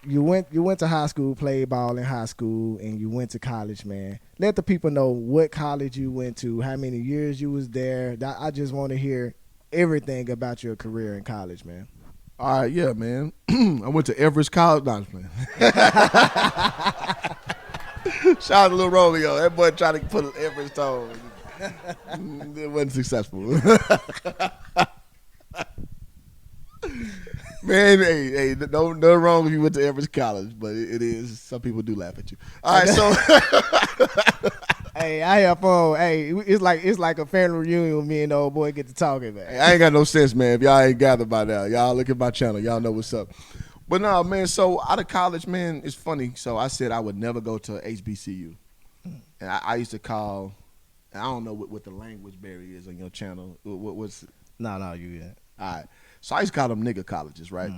you went to high school, played ball in high school, and you went to college, man. Let the people know what college you went to, how many years you was there. I just want to hear everything about your career in college, man. All right, yeah, man. I went to Everest College. No, I'm just playing. Shout out to Lil Romeo. That boy tried to put an Everest on. It wasn't successful. Man, hey, nothing wrong if you went to Everest College, but it is. Some people do laugh at you. All right, so. Hey, I have fun. Hey, it's like a family reunion with me and the old boy get to talking, man. Hey, I ain't got no sense, man. If y'all ain't gathered by now, y'all look at my channel. Y'all know what's up. But no, man, so out of college, man, it's funny. So I said I would never go to HBCU. And I used to call, I don't know what the language barrier is on your channel. What's No, you yeah. All right. So I used to call them nigga colleges, right?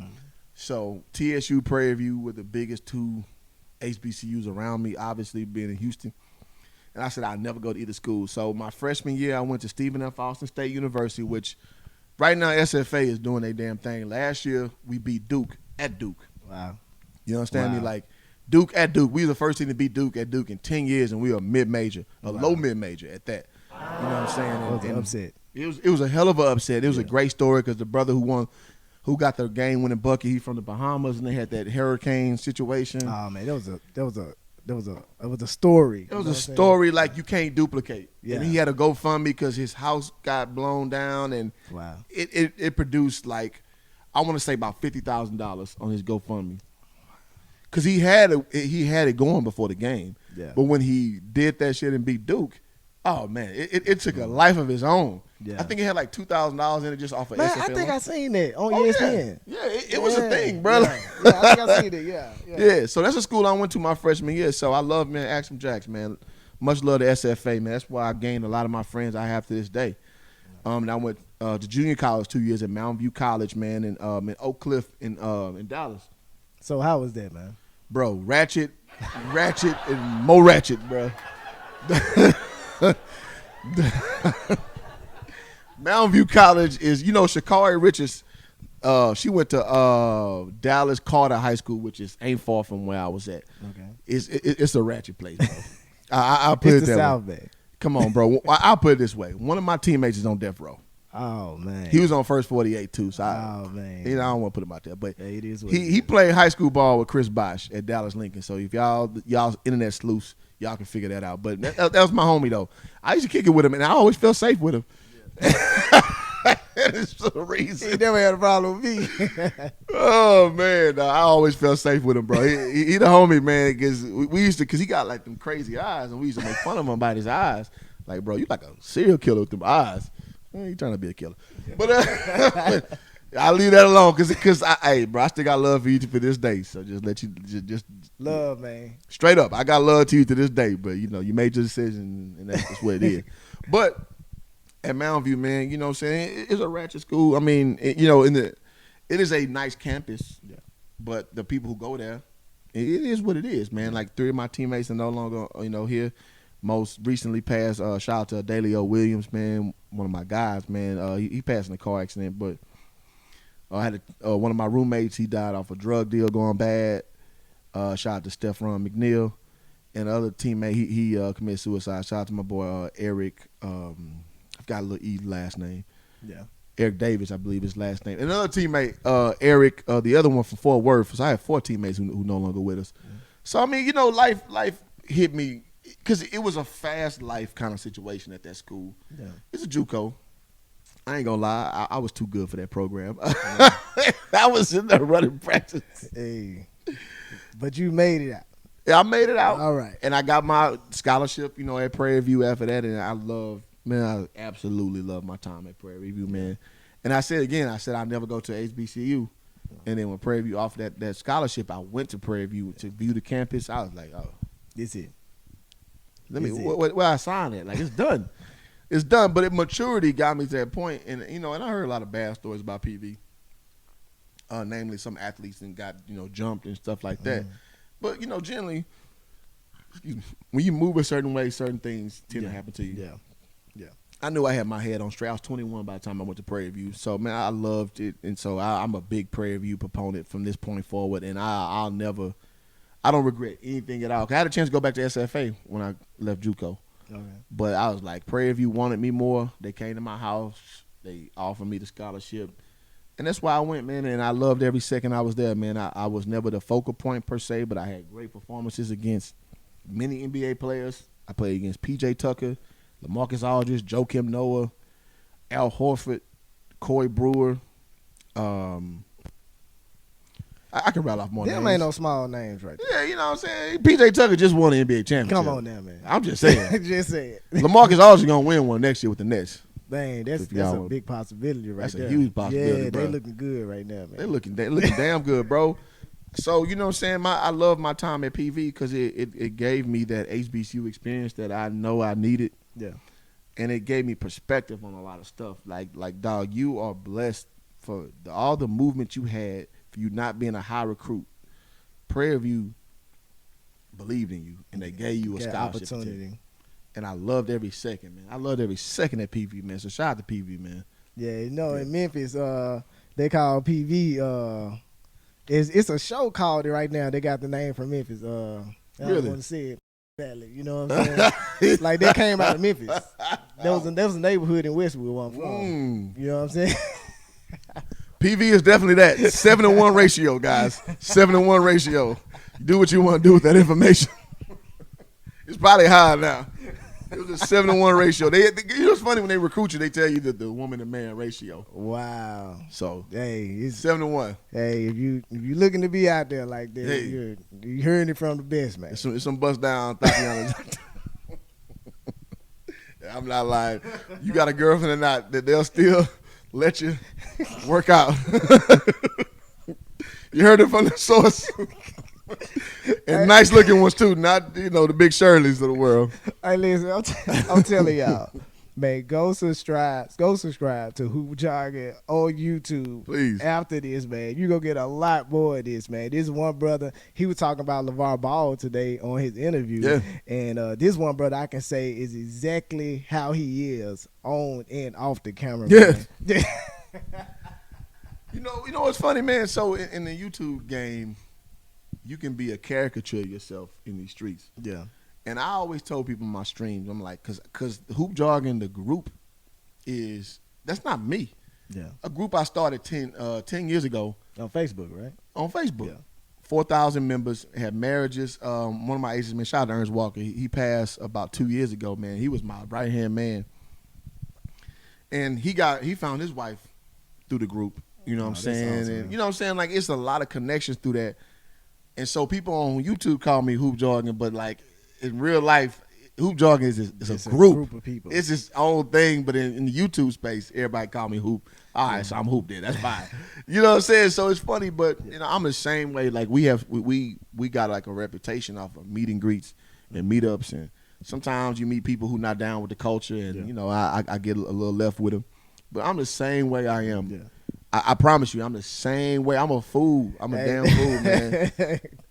So TSU, Prairie View were the biggest two HBCUs around me, obviously being in Houston. And I said I'd never go to either school. So my freshman year, I went to Stephen F. Austin State University, which right now SFA is doing their damn thing. Last year, we beat Duke at Duke. Wow. You understand me? Like, Duke at Duke. We were the first team to beat Duke at Duke in 10 years, and we were mid-major, low mid-major at that. You know what I'm saying? It was an upset. It was a hell of an upset. It was a great story because the brother who got the game-winning bucket, he from the Bahamas, and they had that hurricane situation. Oh man, that was a story. It was a story like you can't duplicate. Yeah. And he had a GoFundMe because his house got blown down, and it produced like, I want to say about $50,000 on his GoFundMe. Because he had it going before the game. Yeah. But when he did that shit and beat Duke, oh man, it took a life of its own. Yeah. I think he had like $2,000 in it just off of SFL. I think I seen that on ESPN. Yeah, it was a thing, bro. Yeah, I think I seen it. Yeah. So that's a school I went to my freshman year. So I love, man, Action Jacks, man. Much love to SFA, man. That's why I gained a lot of my friends I have to this day. And I went to junior college 2 years at Mountain View College, man, in Oak Cliff in Dallas. So how was that, man? Bro, ratchet, and more ratchet, bro. Mountain View College is, Shakari Richards. She went to Dallas Carter High School, which ain't far from where I was at. Okay, it's a ratchet place, bro. I put it's it the that South way. Bay. Come on, bro. I'll put it this way. One of my teammates is on death row. Oh man, He was on First 48 too. So man, I don't want to put him out there, but it is what he played high school ball with Chris Bosh at Dallas Lincoln. So if y'all internet sleuths, y'all can figure that out. But that was my homie though. I used to kick it with him, and I always felt safe with him. That's the reason. He never had a problem with me. Oh man, I always felt safe with him, bro. He the homie, man. Because because he got like them crazy eyes, and we used to make fun of him about his eyes. Like, bro, you like a serial killer with them eyes. You trying to be a killer, but I'll leave that alone because bro, I still got love for you for this day. So just let you just love, man. Straight up, I got love to you to this day. But you made your decision, and that's what it is. But at Mountain View, man, you know what I'm saying? It's a ratchet school. I mean, it is a nice campus. Yeah. But the people who go there, it is what it is, man. Like 3 of my teammates are no longer, here. Most recently passed, shout out to Dalio Williams, man, one of my guys, man. He passed in a car accident, but I had one of my roommates, he died off a drug deal going bad. Shout out to Stephon McNeil. And the other teammate, he committed suicide. Shout out to my boy Eric. I've got a little E last name. Yeah. Eric Davis, I believe his last name. And another teammate, Eric, the other one from Fort Worth. So I have 4 teammates who no longer with us. Yeah. So I mean, life hit me. Because it was a fast life kind of situation at that school. Yeah. It's a JUCO. I ain't going to lie. I was too good for that program. Yeah. I was in there running practice. Hey. But you made it out. Yeah, I made it out. All right. And I got my scholarship, at Prairie View after that. And I absolutely love my time at Prairie View, man. And I said I'll never go to HBCU. And then when Prairie View offered that scholarship, I went to Prairie View to view the campus. I was like, oh. This it. Where I signed it, like it's done, But maturity got me to that point, and and I heard a lot of bad stories about PV, namely some athletes and got jumped and stuff like that. But generally, when you move a certain way, certain things tend to happen to you. Yeah. I knew I had my head on straight. I was 21 by the time I went to Prairie View. So, man, I loved it. And so I'm a big Prairie View proponent from this point forward. And I don't regret anything at all. 'Cause I had a chance to go back to SFA when I left JUCO. Okay. But I was like, Prairie View wanted me more. They came to my house. They offered me the scholarship. And that's why I went, man. And I loved every second I was there, man. I was never the focal point per se, but I had great performances against many NBA players. I played against P.J. Tucker, LaMarcus Aldridge, Joakim Noah, Al Horford, Corey Brewer. I can rattle off more Them names. ain't no small names right there. Yeah, you know what I'm saying? P.J. Tucker just won the NBA championship. Come on now, man. I'm just saying. Just say it. LaMarcus Aldridge going to win one next year with the Nets. Dang, that's a big possibility right there. That's a huge possibility, Yeah, bro. they looking good right now, man. They looking damn good, bro. So, you know what I'm saying? I love my time at PV because it gave me that HBCU experience that I know I needed. Yeah. And it gave me perspective on a lot of stuff. Like dog, you are blessed for all the movement you had for you not being a high recruit. Prairie View believed in you, and they gave you a scholarship. Opportunity. And I loved every second, man. I loved every second at PV, man. So shout out to PV, man. Yeah, you know, in Memphis, they call PV. It's a show called it right now. They got the name from Memphis. I don't Really? want to say it badly. You know what I'm saying? Like they came out of Memphis. There was a neighborhood in Westwood where I'm from. You know what I'm saying? PV is definitely that 7-to-1 ratio, guys. 7-to-1 ratio. Do what you want to do with that information. It's probably high now. It was a 7-to-1 ratio. You know, it's funny when they recruit you, they tell you the woman to man ratio. Wow. So Hey, it's 7-to-1. Hey, if you looking to be out there like that, Hey. you're hearing it from the best, man. It's some bust down Tatiana. I'm not lying. You got a girlfriend or not, that they'll still let you work out. You heard it from the source. And nice looking ones too, not the big Shirleys of the world. Hey, listen, I'm telling y'all, man, go subscribe to Hoop Jargon on YouTube. Please. After this, man, you gonna get a lot more of this, man. This one brother, he was talking about LeVar Ball today on his interview. Yeah. And this one brother I can say is exactly how he is on and off the camera. Yeah. Man. You know what's funny, man? So in the YouTube game, you can be a caricature of yourself in these streets. Yeah. And I always told people in my streams, I'm like, because Hoop Jargon, the group, that's not me. Yeah. A group I started 10 years ago. On Facebook, right? On Facebook. Yeah. 4,000 members, had marriages. One of my agents, man, shout out to Ernest Walker. He passed about 2 years ago, man. He was my right-hand man. And he found his wife through the group. You know what I'm saying? Awesome, And you know what I'm saying? Like, it's a lot of connections through that. And so people on YouTube call me Hoop Jargon, but like in real life, Hoop Jargon is a group of people. It's its own thing, but in the YouTube space, everybody call me Hoop. All right, so I'm Hoop then. That's fine. You know what I'm saying? So it's funny, but I'm the same way. Like we got like a reputation off of meet and greets and meetups, and sometimes you meet people who not down with the culture, and I get a little left with them. But I'm the same way I am. Yeah. I promise you, I'm the same way. I'm a fool. I'm a damn fool, man.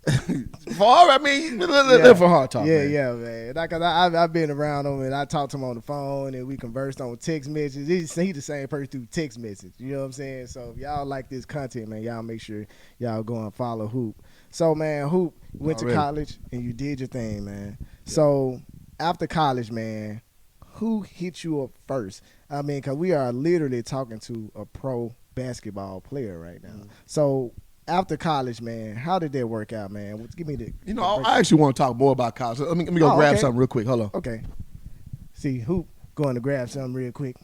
FaHarra, I mean, live for hard talk, man. Yeah, man. Like, I've been around him, and I talked to him on the phone, and we conversed on text messages. He's the same person through text message. You know what I'm saying? So if y'all like this content, man, y'all make sure y'all go and follow Hoop. So, man, Hoop went to college, and you did your thing, man. Yeah. So after college, man, who hit you up first? I mean, because we are literally talking to a pro basketball player right now. So after college, man, how did that work out, man? Give me the. I actually want to talk more about college. Let me go grab something real quick. Hold on. Okay. See, Hoop going to grab something real quick.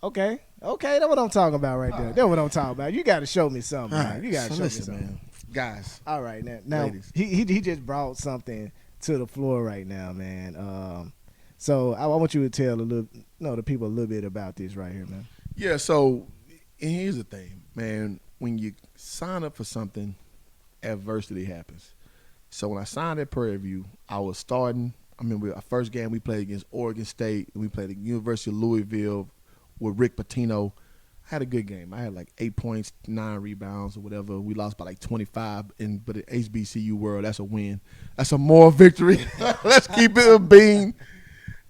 Okay, that's what I'm talking about right there. That's what I'm talking about. You got to show me something, man. You got to show me something, man. Guys. All right, now he just brought something to the floor right now, man. So I want you to tell the people a little bit about this right here, man. Yeah. So. And here's the thing, man. When you sign up for something, adversity happens. So when I signed at Prairie View, I was starting. I remember our first game we played against Oregon State, and we played at University of Louisville with Rick Pitino. I had a good game. I had like 8 points, 9 rebounds, or whatever. We lost by like 25, but in HBCU world, that's a win. That's a moral victory. Let's keep it a bean.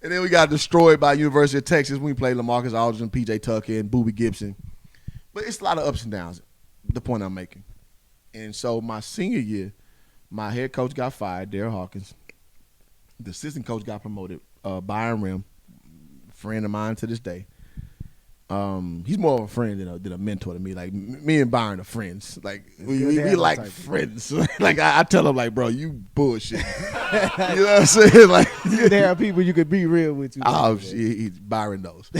And then we got destroyed by University of Texas when we played LaMarcus Aldridge and P.J. Tucker and Boobie Gibson. But it's a lot of ups and downs, the point I'm making. And so my senior year, my head coach got fired, Darryl Hawkins. The assistant coach got promoted, Byron Rim, friend of mine to this day. He's more of a friend than a mentor to me. Like, me and Byron are friends. Like, we like friends. Like, I tell him, like, bro, you bullshit. You know what I'm saying? Like, there are people you could be real with. Oh, Byron knows.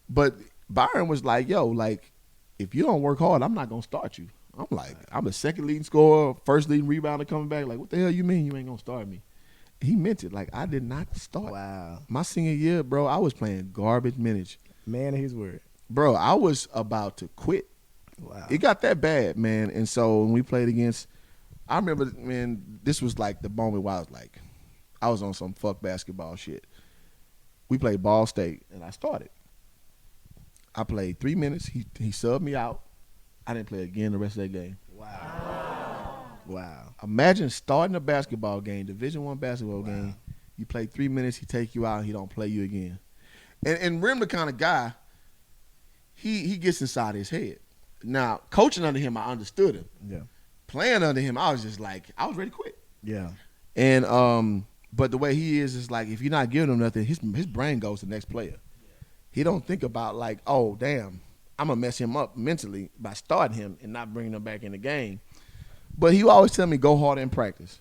But Byron was like, yo, like, if you don't work hard, I'm not going to start you. I'm like, I'm a second leading scorer, first leading rebounder coming back. Like, what the hell you mean you ain't going to start me? He meant it. Like, I did not start. Wow. My senior year, bro, I was playing garbage minutes. Man of his word. Bro, I was about to quit. Wow. It got that bad, man. And so when we played against, I remember, man, this was like the moment where I was like, I was on some fuck basketball shit. We played Ball State, and I started. I played 3 minutes. He subbed me out. I didn't play again the rest of that game. Wow. Imagine starting a basketball game, Division I basketball game. You play 3 minutes, he take you out, and he don't play you again. And Rim the kind of guy, he gets inside his head. Now, coaching under him, I understood him. Yeah. Playing under him, I was just like, I was ready to quit. Yeah. And but the way he is like, if you're not giving him nothing, his brain goes to the next player. He don't think about like, oh, damn, I'm going to mess him up mentally by starting him and not bringing him back in the game. But he always tell me, go harder in practice.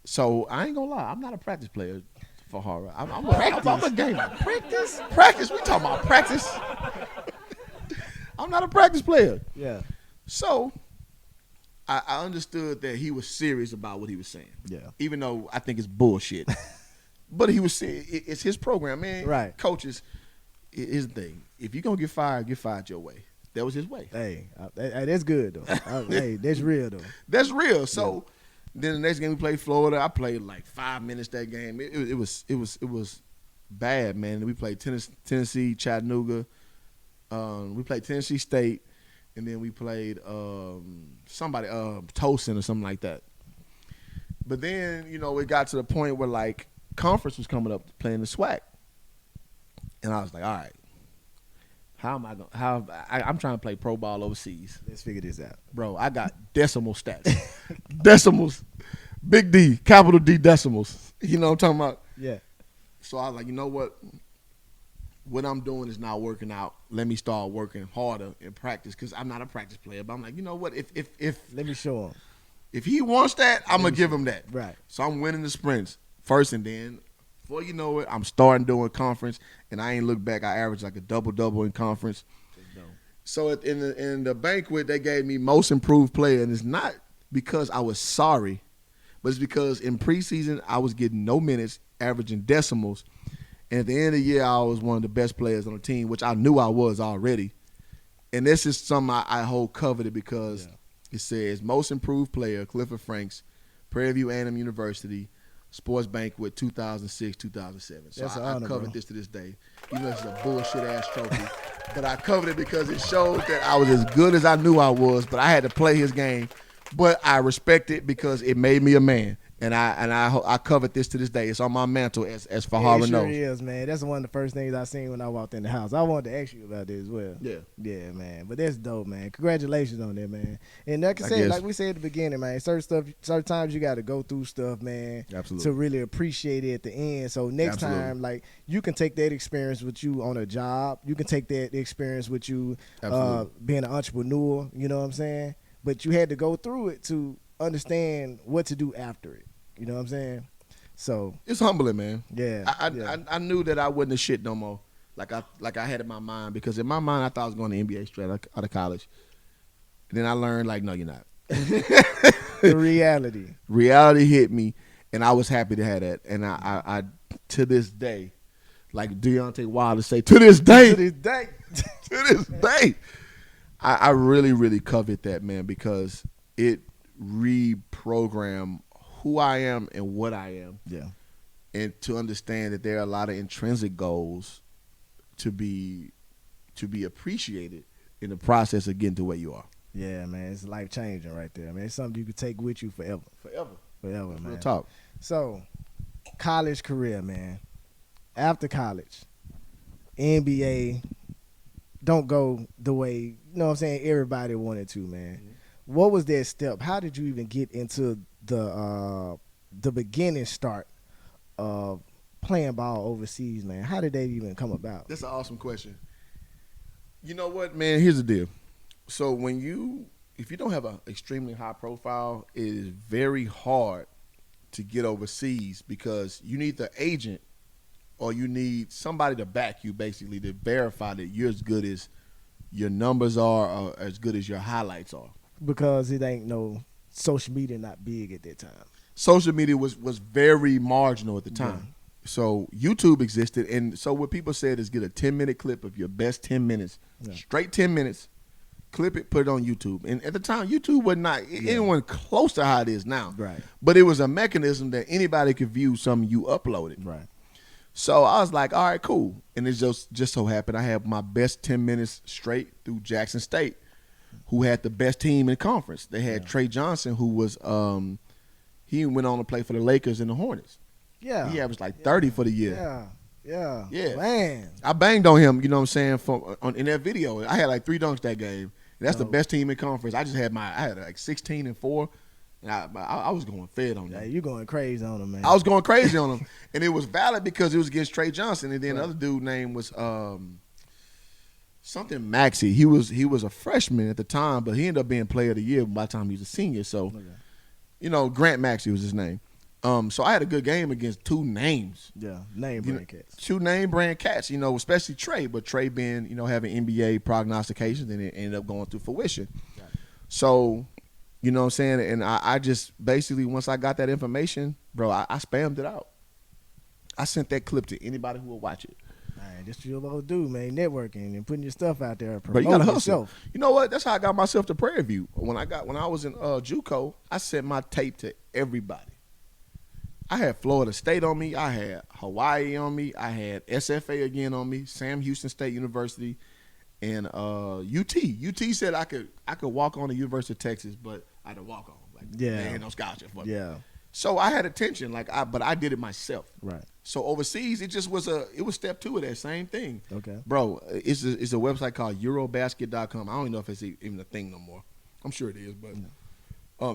So I ain't going to lie. I'm not a practice player for HaHarra. I'm a gamer. Practice? Practice? We talking about practice? I'm not a practice player. Yeah. So I understood that he was serious about what he was saying. Yeah. Even though I think it's bullshit. But he was saying, it's his program, man. Right. Coaches, his thing. If you're going to get fired your way. That was his way. Hey, that's good, though. Hey, that's real, though. That's real. So then the next game we played Florida, I played like 5 minutes that game. It was bad, man. We played Tennessee, Chattanooga. We played Tennessee State, and then we played Towson or something like that. But then, it got to the point where like conference was coming up playing the SWAC. And I was like, all right, I'm trying to play pro ball overseas. Let's figure this out. Bro, I got decimal stats. Decimals. Big D, capital D decimals. You know what I'm talking about? Yeah. So I was like, you know what? What I'm doing is not working out. Let me start working harder in practice because I'm not a practice player. But I'm like, you know what? If let me show him. If he wants that, I'm going to give him that. Right. So I'm winning the sprints first, and then before you know it, I'm starting doing conference, and I ain't look back. I averaged like a double-double in conference. So in the banquet, they gave me most improved player, and it's not because I was sorry, but it's because in preseason I was getting no minutes, averaging decimals, and at the end of the year I was one of the best players on the team, which I knew I was already. And this is something I hold coveted because it says most improved player, Clifford Franks, Prairie View A&M University, Sports Banquet 2006, 2007. So I covered this to this day. Even though it's a bullshit-ass trophy. But I covered it because it showed that I was as good as I knew I was, but I had to play his game. But I respect it because it made me a man. And I covered this to this day. It's on my mantle as FaHarra knows. It sure is, man. That's one of the first things I seen when I walked in the house. I wanted to ask you about this as well. Yeah. Yeah, man. But that's dope, man. Congratulations on that, man. And like I said, like we said at the beginning, man, certain times you got to go through stuff, man. Absolutely. To really appreciate it at the end. So next time, like, you can take that experience with you on a job. You can take that experience with you being an entrepreneur. You know what I'm saying? But you had to go through it to understand what to do after it. You know what I'm saying? So it's humbling, man. Yeah. I knew that I wasn't a shit no more. Like I had in my mind, because in my mind I thought I was going to NBA straight out of college. And then I learned, like, no, you're not. The reality. Reality hit me, and I was happy to have that. And I to this day, like Deontay Wilder say, to this day, I really, really covet that, man, because it reprogrammed who I am and what I am. Yeah. And to understand that there are a lot of intrinsic goals to be appreciated in the process of getting to where you are. Yeah, man. It's life changing right there, man. It's something you could take with you forever. Forever, man. Real talk. So, college career, man. after college, NBA don't go the way, you know what I'm saying, everybody wanted to, man. Mm-hmm. What was that step? How did you even get into the beginning start of playing ball overseas, man? How did that even come about? That's an awesome question. You know what, man? Here's the deal. So if you don't have an extremely high profile, it is very hard to get overseas because you need the agent or you need somebody to back you, basically, to verify that you're as good as your numbers are or as good as your highlights are. Because it ain't no social media, not big at that time. Social media was very marginal at the time. Yeah. So YouTube existed, and so what people said is get a 10-minute clip of your best 10 minutes, straight 10 minutes, clip it, put it on YouTube. And at the time, YouTube was not anyone close to how it is now. Right. But it was a mechanism that anybody could view something you uploaded. Right. So I was like, all right, cool. And it just so happened I had my best 10 minutes straight through Jackson State, who had the best team in the conference. They had Trey Johnson, who was he went on to play for the Lakers and the Hornets. Yeah. He averaged like 30 for the year. Yeah. Man. I banged on him, you know what I'm saying, in that video. I had like 3 dunks that game. And that's the best team in conference. I had like 16 and 4. And I was going fed on them. Yeah, you going crazy on him, man. I was going crazy on him. And it was valid because it was against Trey Johnson. And then the other dude name was something Maxey. He was a freshman at the time, but he ended up being player of the year by the time he was a senior. So, Grant Maxey was his name. So I had a good game against 2 names. Yeah, name brand cats. 2 name brand cats, especially Trey. But Trey being, having NBA prognostications, and it ended up going to fruition. Right. So, you know what I'm saying? And I just basically, once I got that information, bro, I spammed it out. I sent that clip to anybody who would watch it. Man, just your little dude, man, networking and putting your stuff out there. But you gotta hustle. You know what? That's how I got myself to Prairie View. When I was in JUCO, I sent my tape to everybody. I had Florida State on me. I had Hawaii on me. I had SFA again on me. Sam Houston State University, and UT. UT said I could walk on to University of Texas, but I had to walk on. They had no scholarship for me. Yeah. So I had attention, but I did it myself. Right. So overseas, it was step 2 of that same thing. Okay. Bro, it's a website called Eurobasket.com. I don't even know if it's even a thing no more. I'm sure it is, but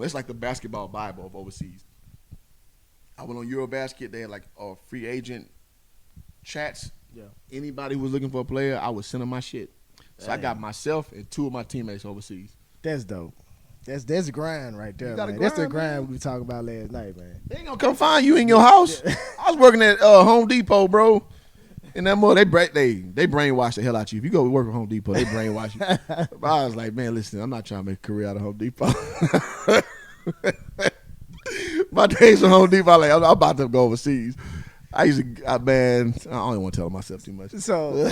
it's like the basketball Bible of overseas. I went on Eurobasket. They had like free agent chats. Yeah. Anybody who was looking for a player, I would send them my shit. So I got myself and 2 of my teammates overseas. That's dope. That's grind right there, man. That's the grind we talked about last night, man. They ain't gonna come find you in your house. I was working at Home Depot, bro. And that more they brainwash the hell out of you. If you go work at Home Depot, they brainwash you. But I was like, man, listen, I'm not trying to make a career out of Home Depot. My days at Home Depot, I'm about to go overseas. I don't even want to tell myself too much. So.